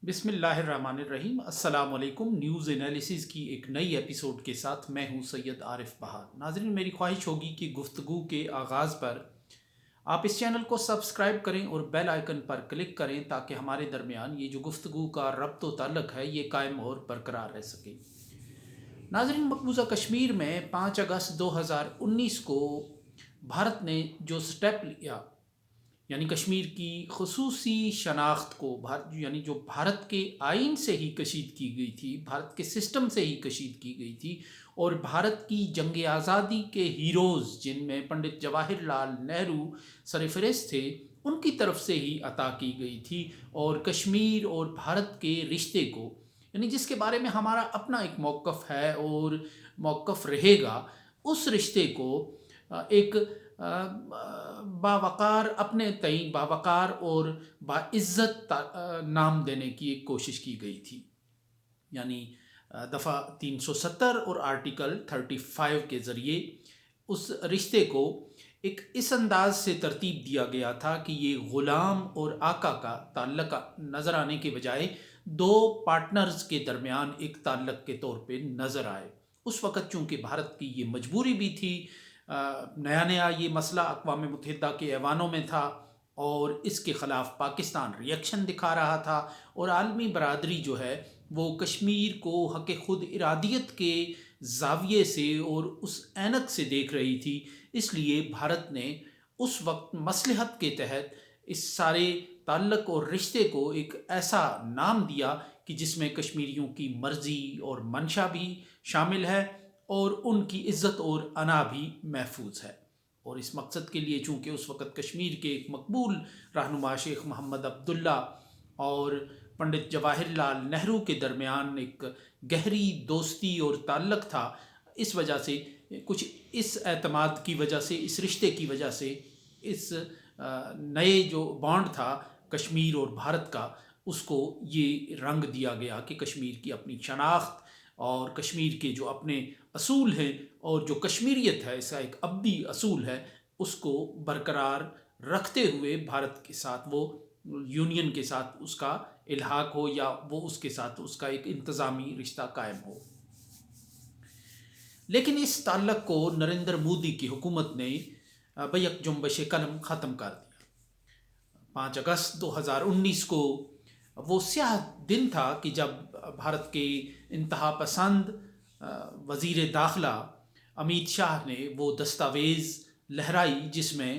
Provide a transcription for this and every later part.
بسم اللہ الرحمن الرحیم۔ السلام علیکم۔ نیوز انالیسز کی ایک نئی ایپیسوڈ کے ساتھ میں ہوں سید عارف بہار۔ ناظرین، میری خواہش ہوگی کہ گفتگو کے آغاز پر آپ اس چینل کو سبسکرائب کریں اور بیل آئیکن پر کلک کریں تاکہ ہمارے درمیان یہ جو گفتگو کا ربط و تعلق ہے یہ قائم اور برقرار رہ سکے۔ ناظرین، مقبوضہ کشمیر میں 5 اگست 2019 کو بھارت نے جو سٹیپ لیا، یعنی کشمیر کی خصوصی شناخت کو یعنی جو بھارت کے آئین سے ہی کشید کی گئی تھی، بھارت کے سسٹم سے ہی کشید کی گئی تھی، اور بھارت کی جنگ آزادی کے ہیروز جن میں پنڈت جواہر لال نہرو سرفہرست تھے، ان کی طرف سے ہی عطا کی گئی تھی، اور کشمیر اور بھارت کے رشتے کو، یعنی جس کے بارے میں ہمارا اپنا ایک موقف ہے اور موقف رہے گا، اس رشتے کو ایک باوقار، اپنے تئیں باوقار اور باعزت نام دینے کی ایک کوشش کی گئی تھی، یعنی دفعہ 370 اور آرٹیکل 35 کے ذریعے اس رشتے کو ایک اس انداز سے ترتیب دیا گیا تھا کہ یہ غلام اور آقا کا تعلق نظر آنے کے بجائے دو پارٹنرز کے درمیان ایک تعلق کے طور پہ نظر آئے۔ اس وقت چونکہ بھارت کی یہ مجبوری بھی تھی، نیا نیا یہ مسئلہ اقوام متحدہ کے ایوانوں میں تھا اور اس کے خلاف پاکستان ری ایکشن دکھا رہا تھا، اور عالمی برادری جو ہے وہ کشمیر کو حق خود ارادیت کے زاویے سے اور اس اینک سے دیکھ رہی تھی۔ اس لیے بھارت نے اس وقت مصلحت کے تحت اس سارے تعلق اور رشتے کو ایک ایسا نام دیا کہ جس میں کشمیریوں کی مرضی اور منشا بھی شامل ہے اور ان کی عزت اور انا بھی محفوظ ہے۔ اور اس مقصد کے لیے چونکہ اس وقت کشمیر کے ایک مقبول رہنما شیخ محمد عبداللہ اور پنڈت جواہر لال نہرو کے درمیان ایک گہری دوستی اور تعلق تھا، اس وجہ سے کچھ اس اعتماد کی وجہ سے، اس رشتے کی وجہ سے، اس نئے جو بانڈ تھا کشمیر اور بھارت کا، اس کو یہ رنگ دیا گیا کہ کشمیر کی اپنی شناخت اور کشمیر کے جو اپنے اصول ہیں اور جو کشمیریت ہے، اس کا ایک ابدی اصول ہے، اس کو برقرار رکھتے ہوئے بھارت کے ساتھ وہ یونین کے ساتھ اس کا الحاق ہو یا وہ اس کے ساتھ اس کا ایک انتظامی رشتہ قائم ہو۔ لیکن اس تعلق کو نریندر مودی کی حکومت نے بیک جنبش قلم ختم کر دیا۔ 5 اگست 2019 کو وہ سیاہ دن تھا کہ جب بھارت کے انتہا پسند وزیر داخلہ امیت شاہ نے وہ دستاویز لہرائی جس میں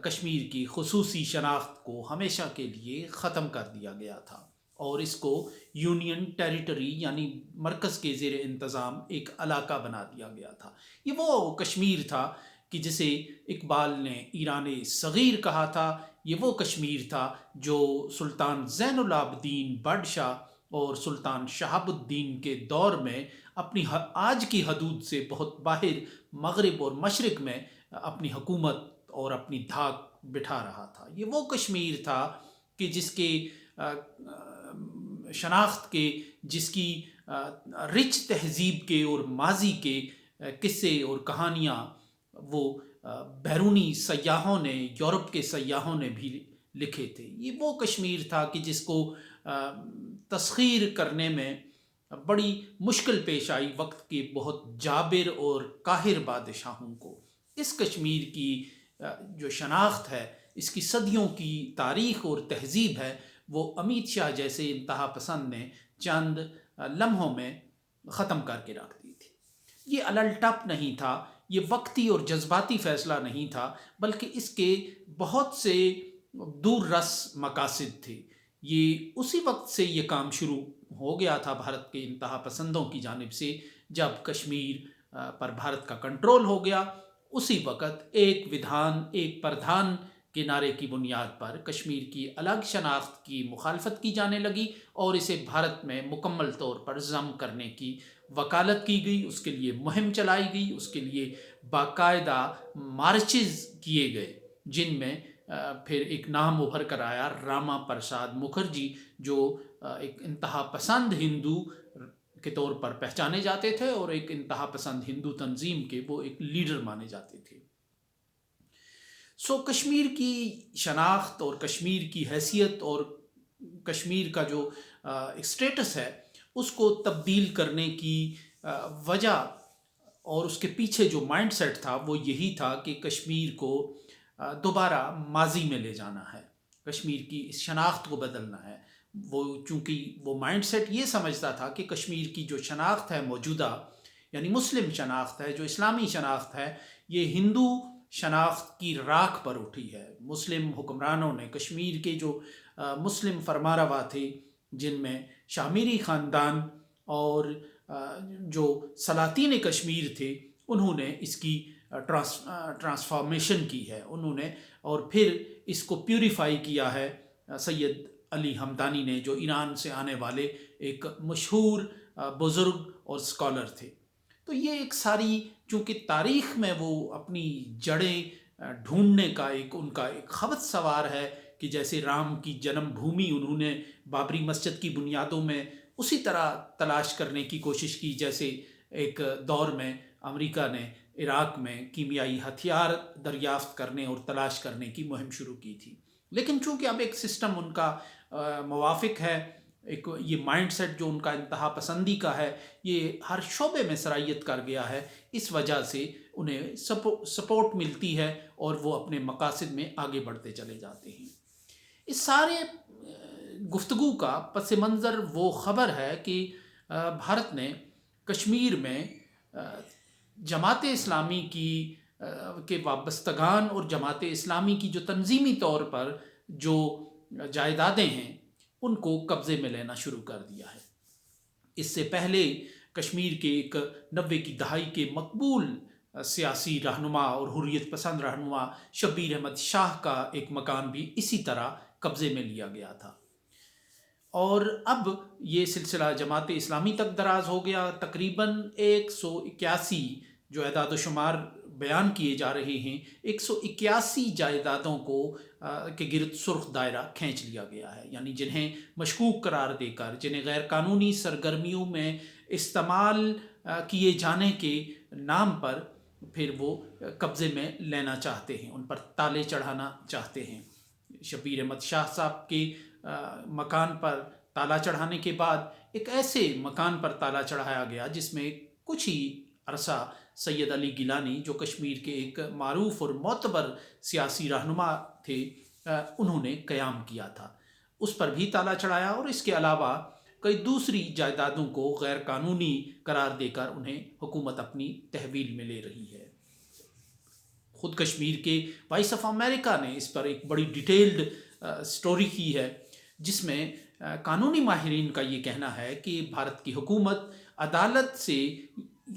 کشمیر کی خصوصی شناخت کو ہمیشہ کے لیے ختم کر دیا گیا تھا اور اس کو یونین ٹیریٹری یعنی مرکز کے زیر انتظام ایک علاقہ بنا دیا گیا تھا۔ یہ وہ کشمیر تھا کہ جسے اقبال نے ایران صغیر کہا تھا، یہ وہ کشمیر تھا جو سلطان زین العابدین بادشاہ اور سلطان شہاب الدین کے دور میں اپنی آج کی حدود سے بہت باہر مغرب اور مشرق میں اپنی حکومت اور اپنی دھاک بٹھا رہا تھا۔ یہ وہ کشمیر تھا کہ جس کے شناخت کے، جس کی رچ تہذیب کے اور ماضی کے قصے اور کہانیاں وہ بیرونی سیاحوں نے، یورپ کے سیاحوں نے بھی لکھے تھے۔ یہ وہ کشمیر تھا کہ جس کو تسخیر کرنے میں بڑی مشکل پیش آئی وقت کے بہت جابر اور قاہر بادشاہوں کو۔ اس کشمیر کی جو شناخت ہے، اس کی صدیوں کی تاریخ اور تہذیب ہے، وہ امیت شاہ جیسے انتہا پسند نے چند لمحوں میں ختم کر کے رکھ دی تھی۔ یہ الٹپ نہیں تھا، یہ وقتی اور جذباتی فیصلہ نہیں تھا، بلکہ اس کے بہت سے دور رس مقاصد تھے۔ یہ اسی وقت سے یہ کام شروع ہو گیا تھا بھارت کے انتہا پسندوں کی جانب سے، جب کشمیر پر بھارت کا کنٹرول ہو گیا۔ اسی وقت ایک ودھان ایک پردھان کے نعرے کی بنیاد پر کشمیر کی الگ شناخت کی مخالفت کی جانے لگی اور اسے بھارت میں مکمل طور پر ضم کرنے کی وکالت کی گئی، اس کے لیے مہم چلائی گئی، اس کے لیے باقاعدہ مارچز کیے گئے، جن میں پھر ایک نام ابھر کر آیا، راما پرساد مکھرجی، جو ایک انتہا پسند ہندو کے طور پر پہچانے جاتے تھے اور ایک انتہا پسند ہندو تنظیم کے وہ ایک لیڈر مانے جاتے تھے۔ کشمیر کی شناخت اور کشمیر کی حیثیت اور کشمیر کا جو اسٹیٹس ہے اس کو تبدیل کرنے کی وجہ اور اس کے پیچھے جو مائنڈ سیٹ تھا وہ یہی تھا کہ کشمیر کو دوبارہ ماضی میں لے جانا ہے، کشمیر کی اس شناخت کو بدلنا ہے۔ وہ چونکہ وہ مائنڈ سیٹ یہ سمجھتا تھا کہ کشمیر کی جو شناخت ہے موجودہ، یعنی مسلم شناخت ہے، جو اسلامی شناخت ہے، یہ ہندو شناخت کی راکھ پر اٹھی ہے۔ مسلم حکمرانوں نے کشمیر کے جو مسلم فرمانروا تھے، جن میں شاہ میری خاندان اور جو سلاطین کشمیر تھے، انہوں نے اس کی ٹرانسفارمیشن کی ہے، انہوں نے اور پھر اس کو پیوریفائی کیا ہے سید علی ہمدانی نے، جو ایران سے آنے والے ایک مشہور بزرگ اور اسکالر تھے۔ تو یہ ایک ساری، چونکہ تاریخ میں وہ اپنی جڑیں ڈھونڈنے کا ان کا ایک خبت سوار ہے کہ جیسے رام کی جنم بھومی انہوں نے بابری مسجد کی بنیادوں میں اسی طرح تلاش کرنے کی کوشش کی جیسے ایک دور میں امریکہ نے عراق میں کیمیائی ہتھیار دریافت کرنے اور تلاش کرنے کی مہم شروع کی تھی۔ لیکن چونکہ اب ایک سسٹم ان کا موافق ہے، ایک یہ مائنڈ سیٹ جو ان کا انتہا پسندی کا ہے، یہ ہر شعبے میں سرائیت کر گیا ہے، اس وجہ سے انہیں سپورٹ ملتی ہے اور وہ اپنے مقاصد میں آگے بڑھتے چلے جاتے ہیں۔ اس سارے گفتگو کا پس منظر وہ خبر ہے کہ بھارت نے کشمیر میں جماعت اسلامی کے وابستگان اور جماعت اسلامی کی جو تنظیمی طور پر جو جائیدادیں ہیں ان کو قبضے میں لینا شروع کر دیا ہے۔ اس سے پہلے کشمیر کے ایک 90 کی دہائی کے مقبول سیاسی رہنما اور حریت پسند رہنما شبیر احمد شاہ کا ایک مکان بھی اسی طرح قبضے میں لیا گیا تھا، اور اب یہ سلسلہ جماعت اسلامی تک دراز ہو گیا۔ تقریباً 181 جو اعداد و شمار بیان کیے جا رہے ہیں، 181 جائیدادوں کے گرد سرخ دائرہ کھینچ لیا گیا ہے، یعنی جنہیں مشکوک قرار دے کر، جنہیں غیر قانونی سرگرمیوں میں استعمال کیے جانے کے نام پر پھر وہ قبضے میں لینا چاہتے ہیں، ان پر تالے چڑھانا چاہتے ہیں۔ شبیر احمد شاہ صاحب کے مکان پر تالا چڑھانے کے بعد ایک ایسے مکان پر تالا چڑھایا گیا جس میں کچھ ہی عرصہ سید علی گیلانی، جو کشمیر کے ایک معروف اور معتبر سیاسی رہنما تھے، انہوں نے قیام کیا تھا، اس پر بھی تالا چڑھایا، اور اس کے علاوہ کئی دوسری جائیدادوں کو غیر قانونی قرار دے کر انہیں حکومت اپنی تحویل میں لے رہی ہے۔ خود کشمیر کے وائس آف امریکہ نے اس پر ایک بڑی ڈیٹیلڈ سٹوری کی ہے، جس میں قانونی ماہرین کا یہ کہنا ہے کہ بھارت کی حکومت عدالت سے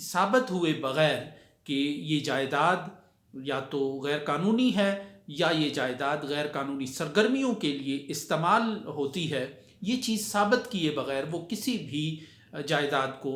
ثابت ہوئے بغیر کہ یہ جائیداد یا تو غیر قانونی ہے یا یہ جائیداد غیر قانونی سرگرمیوں کے لیے استعمال ہوتی ہے، یہ چیز ثابت کیے بغیر وہ کسی بھی جائیداد کو،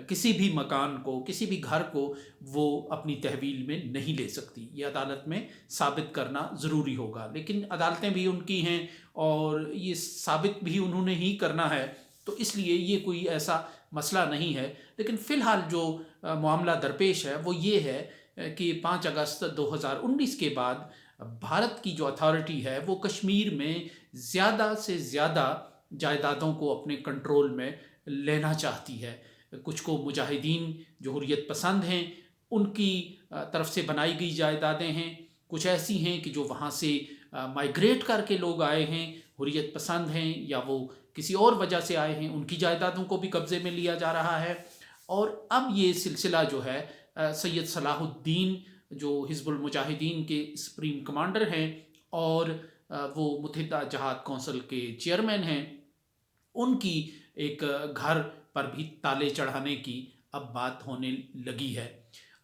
کسی بھی مکان کو، کسی بھی گھر کو وہ اپنی تحویل میں نہیں لے سکتی۔ یہ عدالت میں ثابت کرنا ضروری ہوگا، لیکن عدالتیں بھی ان کی ہیں اور یہ ثابت بھی انہوں نے ہی کرنا ہے، تو اس لیے یہ کوئی ایسا مسئلہ نہیں ہے۔ لیکن فی الحال جو معاملہ درپیش ہے وہ یہ ہے کہ 5 اگست 2019 کے بعد بھارت کی جو اتھارٹی ہے وہ کشمیر میں زیادہ سے زیادہ جائیدادوں کو اپنے کنٹرول میں لینا چاہتی ہے۔ کچھ کو مجاہدین جو حریت پسند ہیں ان کی طرف سے بنائی گئی جائیدادیں ہیں، کچھ ایسی ہیں کہ جو وہاں سے مائیگریٹ کر کے لوگ آئے ہیں، حریت پسند ہیں یا وہ کسی اور وجہ سے آئے ہیں، ان کی جائیدادوں کو بھی قبضے میں لیا جا رہا ہے۔ اور اب یہ سلسلہ جو ہے سید صلاح الدین جو حزب المجاہدین کے سپریم کمانڈر ہیں اور وہ متحدہ جہاد کونسل کے چیئرمین ہیں، ان کی ایک گھر پر بھی تالے چڑھانے کی اب بات ہونے لگی ہے۔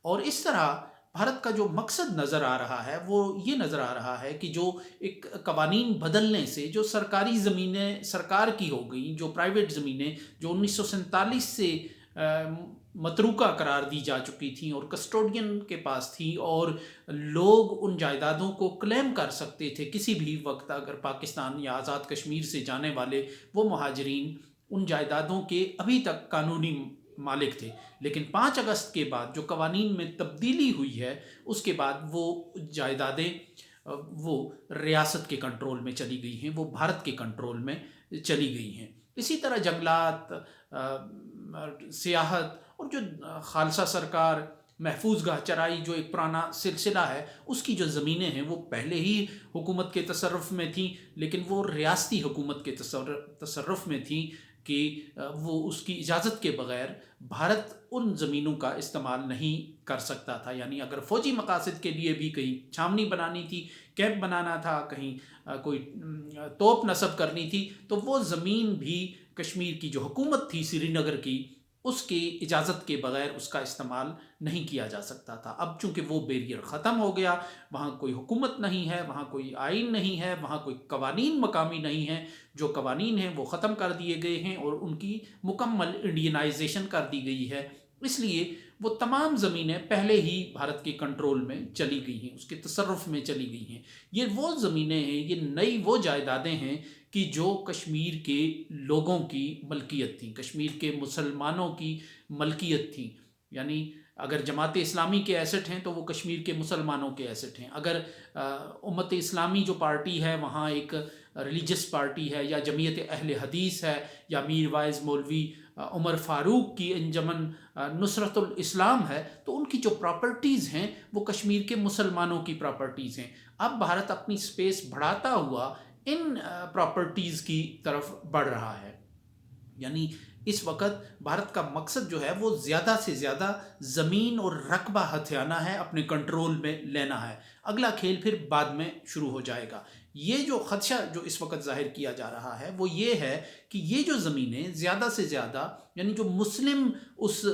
اور اس طرح بھارت کا جو مقصد نظر آ رہا ہے وہ یہ نظر آ رہا ہے کہ جو ایک قوانین بدلنے سے جو سرکاری زمینیں سرکار کی ہو گئیں، جو پرائیویٹ زمینیں جو 1947 سے متروکہ قرار دی جا چکی تھیں اور کسٹوڈین کے پاس تھیں، اور لوگ ان جائیدادوں کو کلیم کر سکتے تھے کسی بھی وقت، اگر پاکستان یا آزاد کشمیر سے جانے والے وہ مہاجرین ان جائیدادوں کے ابھی تک قانونی مالک تھے۔ لیکن 5 اگست کے بعد جو قوانین میں تبدیلی ہوئی ہے اس کے بعد وہ جائیدادیں وہ ریاست کے کنٹرول میں چلی گئی ہیں، وہ بھارت کے کنٹرول میں چلی گئی ہیں۔ اسی طرح جنگلات، سیاحت اور جو خالصہ سرکار محفوظ گاہ چرائی جو ایک پرانا سلسلہ ہے، اس کی جو زمینیں ہیں وہ پہلے ہی حکومت کے تصرف میں تھیں، لیکن وہ ریاستی حکومت کے تصرف میں تھیں کہ وہ اس کی اجازت کے بغیر بھارت ان زمینوں کا استعمال نہیں کر سکتا تھا۔ یعنی اگر فوجی مقاصد کے لیے بھی کہیں چھاونی بنانی تھی، کیمپ بنانا تھا، کہیں کوئی توپ نصب کرنی تھی، تو وہ زمین بھی کشمیر کی جو حکومت تھی سری نگر کی، اس کی اجازت کے بغیر اس کا استعمال نہیں کیا جا سکتا تھا۔ اب چونکہ وہ بیریئر ختم ہو گیا، وہاں کوئی حکومت نہیں ہے، وہاں کوئی آئین نہیں ہے، وہاں کوئی قوانین مقامی نہیں ہیں، جو قوانین ہیں وہ ختم کر دیے گئے ہیں اور ان کی مکمل انڈینائزیشن کر دی گئی ہے، اس لیے وہ تمام زمینیں پہلے ہی بھارت کے کنٹرول میں چلی گئی ہیں، اس کے تصرف میں چلی گئی ہیں۔ یہ وہ زمینیں ہیں، یہ نئی وہ جائیدادیں ہیں کہ جو کشمیر کے لوگوں کی ملکیت تھیں، کشمیر کے مسلمانوں کی ملکیت تھیں۔ یعنی اگر جماعت اسلامی کے ایسٹ ہیں تو وہ کشمیر کے مسلمانوں کے ایسٹ ہیں۔ اگر امت اسلامی جو پارٹی ہے وہاں ایک ریلیجس پارٹی ہے، یا جمعیت اہل حدیث ہے، یا میر وائز مولوی عمر فاروق کی انجمن نصرت الاسلام ہے، تو ان کی جو پراپرٹیز ہیں وہ کشمیر کے مسلمانوں کی پراپرٹیز ہیں۔ اب بھارت اپنی سپیس بڑھاتا ہوا ان پراپرٹیز کی طرف بڑھ رہا ہے۔ یعنی اس وقت بھارت کا مقصد جو ہے وہ زیادہ سے زیادہ زمین اور رقبہ ہتھیانا ہے، اپنے کنٹرول میں لینا ہے۔ اگلا کھیل پھر بعد میں شروع ہو جائے گا۔ یہ جو خدشہ جو اس وقت ظاہر کیا جا رہا ہے وہ یہ ہے کہ یہ جو زمینیں زیادہ سے زیادہ، یعنی جو مسلم اس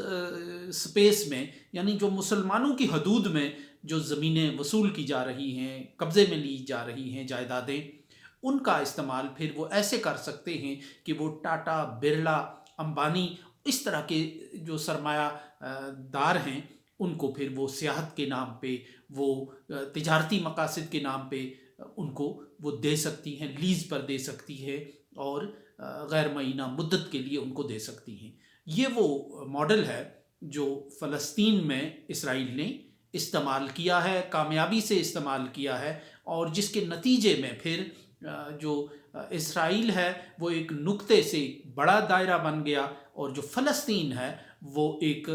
سپیس میں، یعنی جو مسلمانوں کی حدود میں جو زمینیں وصول کی جا رہی ہیں، قبضے میں لی جا رہی ہیں جائیدادیں، ان کا استعمال پھر وہ ایسے کر سکتے ہیں کہ وہ ٹاٹا، برلا، امبانی، اس طرح کے جو سرمایہ دار ہیں، ان کو پھر وہ سیاحت کے نام پہ، وہ تجارتی مقاصد کے نام پہ ان کو وہ دے سکتی ہیں، لیز پر دے سکتی ہے، اور غیر معینہ مدت کے لیے ان کو دے سکتی ہیں۔ یہ وہ ماڈل ہے جو فلسطین میں اسرائیل نے استعمال کیا ہے، کامیابی سے استعمال کیا ہے، اور جس کے نتیجے میں پھر جو اسرائیل ہے وہ ایک نقطے سے بڑا دائرہ بن گیا، اور جو فلسطین ہے وہ ایک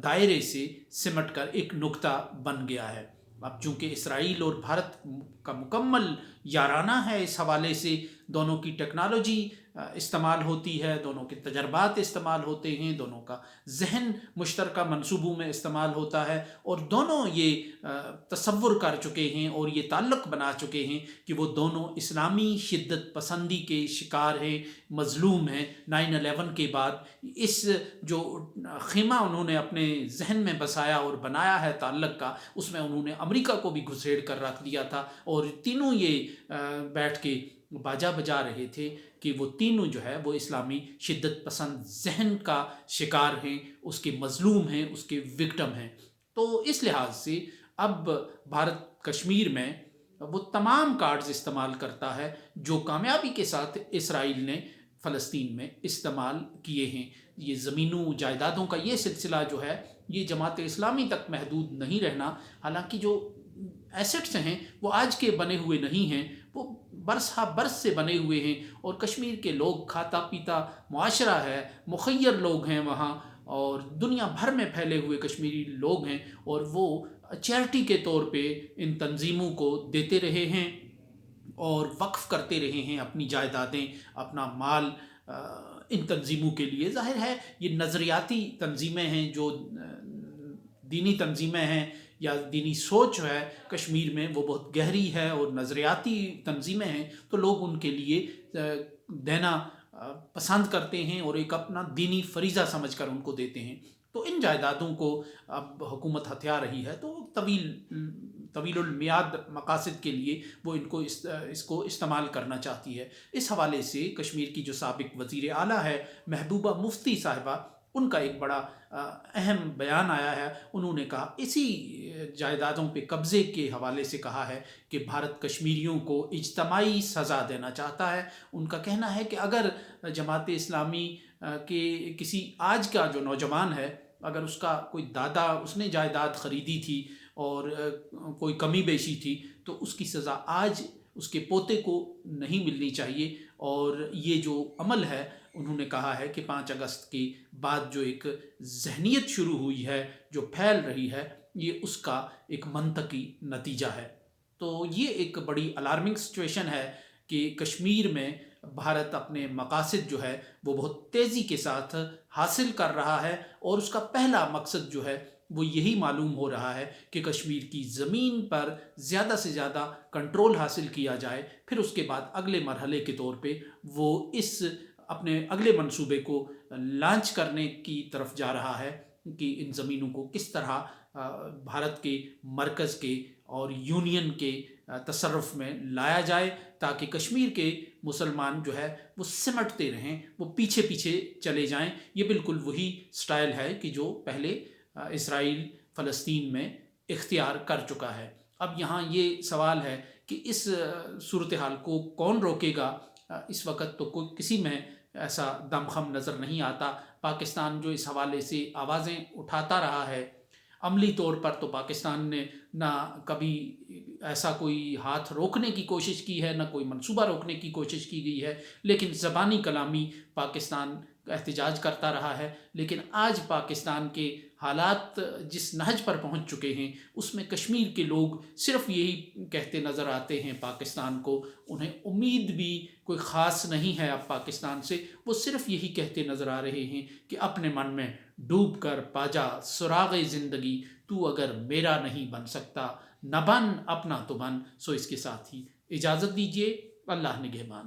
دائرے سے سمٹ کر ایک نقطہ بن گیا ہے۔ اب چونکہ اسرائیل اور بھارت کا مکمل یارانہ ہے، اس حوالے سے دونوں کی ٹیکنالوجی استعمال ہوتی ہے، دونوں کے تجربات استعمال ہوتے ہیں، دونوں کا ذہن مشترکہ منصوبوں میں استعمال ہوتا ہے، اور دونوں یہ تصور کر چکے ہیں اور یہ تعلق بنا چکے ہیں کہ وہ دونوں اسلامی شدت پسندی کے شکار ہیں، مظلوم ہیں۔ 9/11 کے بعد اس جو خیمہ انہوں نے اپنے ذہن میں بسایا اور بنایا ہے تعلق کا، اس میں انہوں نے امریکہ کو بھی گھسیڑ کر رکھ دیا تھا، اور تینوں یہ بیٹھ کے باجا بجا رہے تھے کہ وہ تینوں جو ہے وہ اسلامی شدت پسند ذہن کا شکار ہیں، اس کے مظلوم ہیں، اس کے وکٹم ہیں۔ تو اس لحاظ سے اب بھارت کشمیر میں وہ تمام کارڈز استعمال کرتا ہے جو کامیابی کے ساتھ اسرائیل نے فلسطین میں استعمال کیے ہیں۔ یہ زمینوں جائیدادوں کا یہ سلسلہ جو ہے یہ جماعت اسلامی تک محدود نہیں رہنا، حالانکہ جو ایسٹس ہیں وہ آج کے بنے ہوئے نہیں ہیں، وہ برس ہا برس سے بنے ہوئے ہیں، اور کشمیر کے لوگ کھاتا پیتا معاشرہ ہے، مخیر لوگ ہیں وہاں، اور دنیا بھر میں پھیلے ہوئے کشمیری لوگ ہیں، اور وہ چیریٹی کے طور پہ ان تنظیموں کو دیتے رہے ہیں اور وقف کرتے رہے ہیں اپنی جائیدادیں، اپنا مال ان تنظیموں کے لیے۔ ظاہر ہے یہ نظریاتی تنظیمیں ہیں، جو دینی تنظیمیں ہیں یا دینی سوچ ہے کشمیر میں وہ بہت گہری ہے اور نظریاتی تنظیمیں ہیں، تو لوگ ان کے لیے دینا پسند کرتے ہیں اور ایک اپنا دینی فریضہ سمجھ کر ان کو دیتے ہیں۔ تو ان جائیدادوں کو اب حکومت ہتھیا رہی ہے، تو طویل المیاد مقاصد کے لیے وہ اس کو استعمال کرنا چاہتی ہے۔ اس حوالے سے کشمیر کی جو سابق وزیر اعلیٰ ہے محبوبہ مفتی صاحبہ، ان کا ایک بڑا اہم بیان آیا ہے۔ انہوں نے کہا، اسی جائیدادوں پہ قبضے کے حوالے سے کہا ہے کہ بھارت کشمیریوں کو اجتماعی سزا دینا چاہتا ہے۔ ان کا کہنا ہے کہ اگر جماعت اسلامی کے کسی آج کا جو نوجوان ہے، اگر اس کا کوئی دادا اس نے جائیداد خریدی تھی اور کوئی کمی بیشی تھی تو اس کی سزا آج اس کے پوتے کو نہیں ملنی چاہیے. اور یہ جو عمل ہے انہوں نے کہا ہے کہ 5 اگست کے بعد جو ایک ذہنیت شروع ہوئی ہے جو پھیل رہی ہے یہ اس کا ایک منطقی نتیجہ ہے. تو یہ ایک بڑی الارمنگ سچویشن ہے کہ کشمیر میں بھارت اپنے مقاصد جو ہے وہ بہت تیزی کے ساتھ حاصل کر رہا ہے، اور اس کا پہلا مقصد جو ہے وہ یہی معلوم ہو رہا ہے کہ کشمیر کی زمین پر زیادہ سے زیادہ کنٹرول حاصل کیا جائے. پھر اس کے بعد اگلے مرحلے کے طور پہ وہ اس اپنے اگلے منصوبے کو لانچ کرنے کی طرف جا رہا ہے کہ ان زمینوں کو کس طرح بھارت کے مرکز کے اور یونین کے تصرف میں لایا جائے تاکہ کشمیر کے مسلمان جو ہے وہ سمٹتے رہیں، وہ پیچھے پیچھے چلے جائیں. یہ بالکل وہی سٹائل ہے کہ جو پہلے اسرائیل فلسطین میں اختیار کر چکا ہے. اب یہاں یہ سوال ہے کہ اس صورتحال کو کون روکے گا؟ اس وقت تو کوئی کسی میں ایسا دم خم نظر نہیں آتا. پاکستان جو اس حوالے سے آوازیں اٹھاتا رہا ہے، عملی طور پر تو پاکستان نے نہ کبھی ایسا کوئی ہاتھ روکنے کی کوشش کی ہے، نہ کوئی منصوبہ روکنے کی کوشش کی گئی ہے، لیکن زبانی کلامی پاکستان احتجاج کرتا رہا ہے. لیکن آج پاکستان کے حالات جس نہج پر پہنچ چکے ہیں اس میں کشمیر کے لوگ صرف یہی کہتے نظر آتے ہیں پاکستان کو. انہیں امید بھی کوئی خاص نہیں ہے اب پاکستان سے. وہ صرف یہی کہتے نظر آ رہے ہیں کہ اپنے من میں ڈوب کر پاجا سراغ زندگی، تو اگر میرا نہیں بن سکتا نہ بن اپنا تو بن. سو اس کے ساتھ ہی اجازت دیجیے. اللہ نگہبان.